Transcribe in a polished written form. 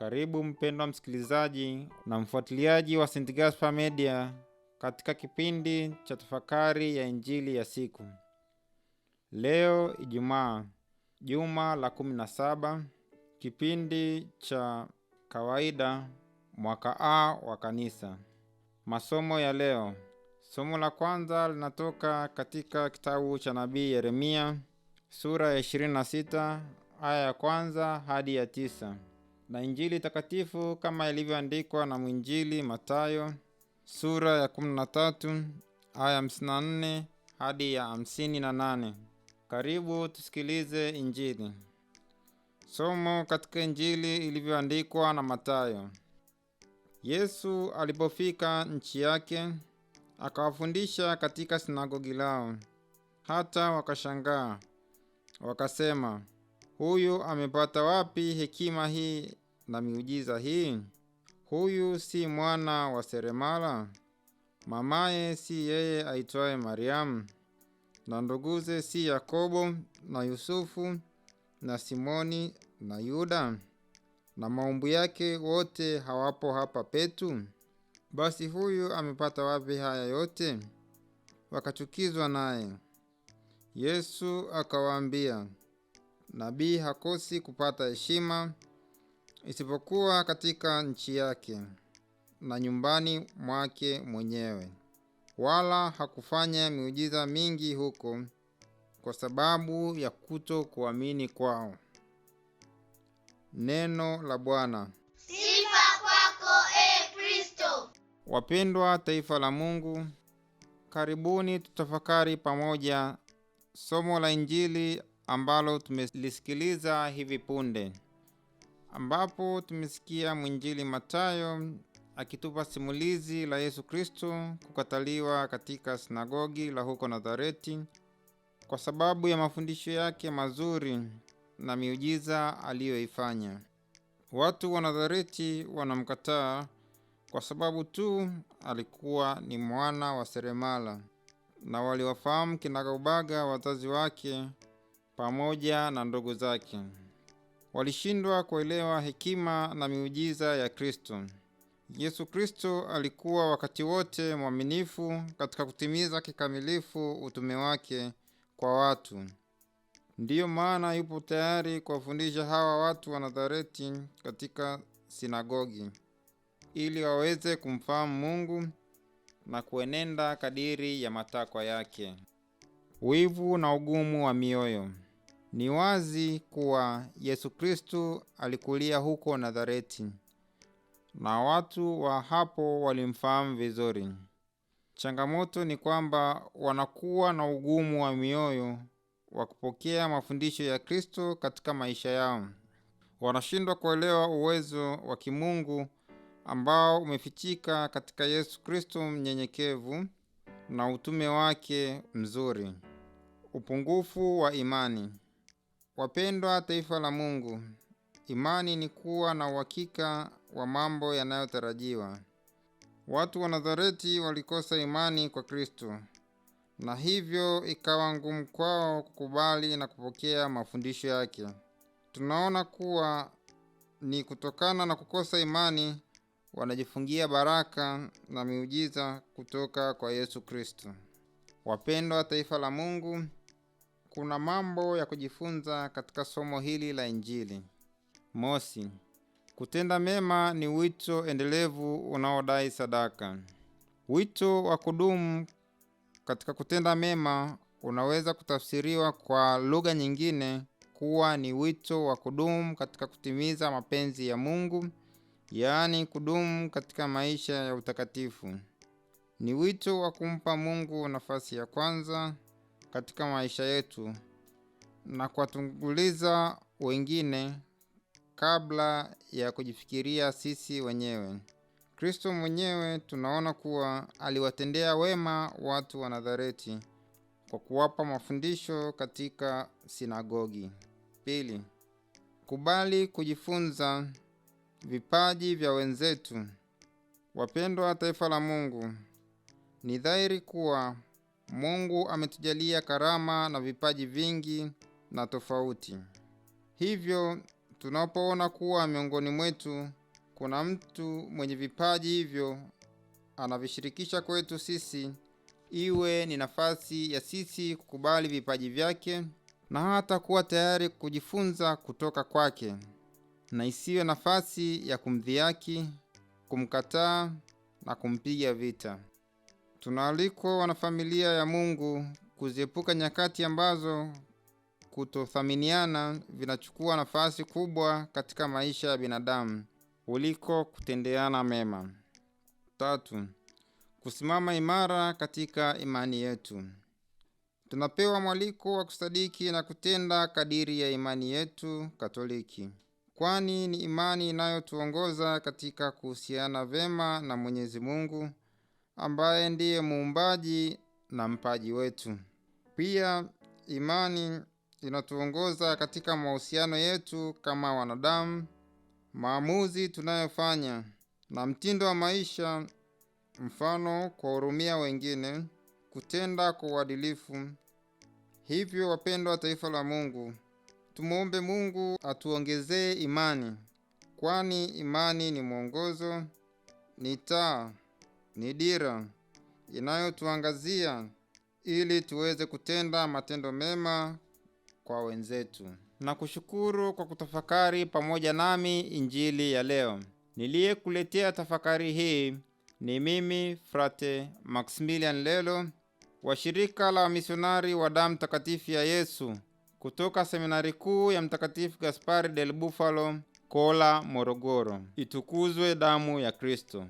Karibu mpendwa msikilizaji na mfuatiliaji wa St. Gaspar Media katika kipindi cha tafakari ya Injili ya siku. Leo Ijumaa, juma la 17, kipindi cha kawaida mwaka A wa kanisa. Masomo ya leo. Somo la kwanza linatoka katika kitabu cha nabii Yeremia, sura ya 26, aya ya kwanza hadi ya 9. Na Injili takatifu kama ilivyoandikwa na mwinjili Mathayo, sura ya 13, aya ya 54 hadi ya 58. Karibu tusikilize Injili. Somo katika Injili ilivyoandikwa na Mathayo. Yesu alipofika nchi yake, akawafundisha katika sinagogi lao. Hata wakashangaa, wakasema, huyu amepata wapi hekima hii na miujiza hii? Huyu si mwana wa seremala? Mamaye si yeye aitwaye Mariamu? Na nduguze si Yakobo na Yusufu na Simoni na Yuda? Na maumbu yake wote hawapo hapa petu? Basi huyu amepata wapi haya yote? Wakachukizwa naye. Yesu akawaambia, nabii hakosi kupata heshima isipokuwa katika nchi yake na nyumbani mwake mwenyewe. Wala hakufanya miujiza mingi huko kwa sababu ya kutokuamini kwao. Neno la Bwana. Sifa kwako Kristo. Wapendwa taifa la Mungu, karibuni tutafakari pamoja somo la Injili ambalo tumelisikiliza hivi punde, ambapo tumesikia mwinjili Mathayo akitupa simulizi la Yesu Kristo kukataliwa katika sinagogi la huko Nazareti kwa sababu ya mafundisho yake mazuri na miujiza aliyoifanya. Watu wa Nazareti wanamkataa kwa sababu tu alikuwa ni mwana wa seremala, na waliwafahamu kinagaubaga wazazi wake pamoja na ndugu zake. Walishindwa kuelewa hekima na miujiza ya Kristo. Yesu Kristo alikuwa wakati wote mwaminifu katika kutimiza kikamilifu utume wake kwa watu. Ndiyo maana yupo tayari kuwafundisha hawa watu wa Nazareti katika sinagogi, ili waweze kumfahamu Mungu na kuenenda kadiri ya matakwa yake. Wivu na ugumu wa mioyo. Ni wazi kuwa Yesu Kristo alikulia huko Nazareti, na watu wa hapo walimfahamu vizuri. Changamoto ni kwamba wanakuwa na ugumu wa mioyo wa kupokea mafundisho ya Kristo katika maisha yao. Wanashindwa kuelewa uwezo wa kimungu ambao umefichika katika Yesu Kristo mnyenyekevu na utume wake mzuri. Upungufu wa imani. Wapendwa taifa la Mungu, imani ni kuwa na uhakika wa mambo yanayotarajiwa. Watu wa Nazareti walikosa imani kwa Kristo, na hivyo ikawa ngumu kwao kukubali na kupokea mafundisho yake. Tunaona kuwa ni kutokana na kukosa imani wanajifungia baraka na miujiza kutoka kwa Yesu Kristo. Wapendwa taifa la Mungu, kuna mambo ya kujifunza katika somo hili la Injili. Mosi, kutenda mema ni wito endelevu unaodai sadaka. Wito wa kudumu katika kutenda mema unaweza kutafsiriwa kwa lugha nyingine kuwa ni wito wa kudumu katika kutimiza mapenzi ya Mungu, yaani kudumu katika maisha ya utakatifu. Ni wito wa kumpa Mungu nafasi ya kwanza katika maisha yetu na kuwatanguliza wengine kabla ya kujifikiria sisi wenyewe. Kristo mwenyewe tunaona kuwa aliwatendea wema watu wa Nazareti kwa kuwapa mafundisho katika sinagogi. Pili, kubali kujifunza vipaji vya wenzetu. Wapendwa taifa la Mungu, ni dhahiri kuwa Mungu ametujalia karama na vipaji vingi na tofauti. Hivyo Tunapoona kuwa miongoni mwetu kuna mtu mwenye vipaji hivyo, anavishirikisha kwetu sisi, iwe ni nafasi ya sisi kukubali vipaji vyake na hata kuwa tayari kujifunza kutoka kwake, na isiwe nafasi ya kumdhihaki, kumkataa na kumpiga vita. Tunaalikwa wanafamilia ya Mungu kuziepuka nyakati ambazo kutothaminiana vinachukua nafasi kubwa katika maisha ya binadamu kuliko kutendeana mema. 3. Kusimama imara katika imani yetu. Tunapewa mwaliko wa kusadiki na kutenda kadiri ya imani yetu Katoliki, kwani ni imani inayotuongoza katika kuhusiana vema na Mwenyezi Mungu ambaye ndiye muumbaji na mpaji wetu. Pia imani inatuongoza katika mahusiano yetu kama wanadamu, maamuzi tunayofanya na mtindo wa maisha, mfano kuwahurumia wengine, kutenda kwa uadilifu. Hivyo wapendwa taifa la Mungu, tumuombe Mungu atuongezee imani, kwani imani ni mwongozo, ni taa, ni dira inayotuangazia ili tuweze kutenda matendo mema kwa wenzetu. Na kushukuru kwa kutafakari pamoja nami injili ya leo. Niliyekuletea tafakari hii ni mimi Frate Maximilian Lelo wa shirika la misionari wa damu takatifu ya Yesu kutoka seminari kuu ya Mtakatifu Gaspari del Bufalo, Kola, Morogoro. Itukuzwe damu ya Kristo!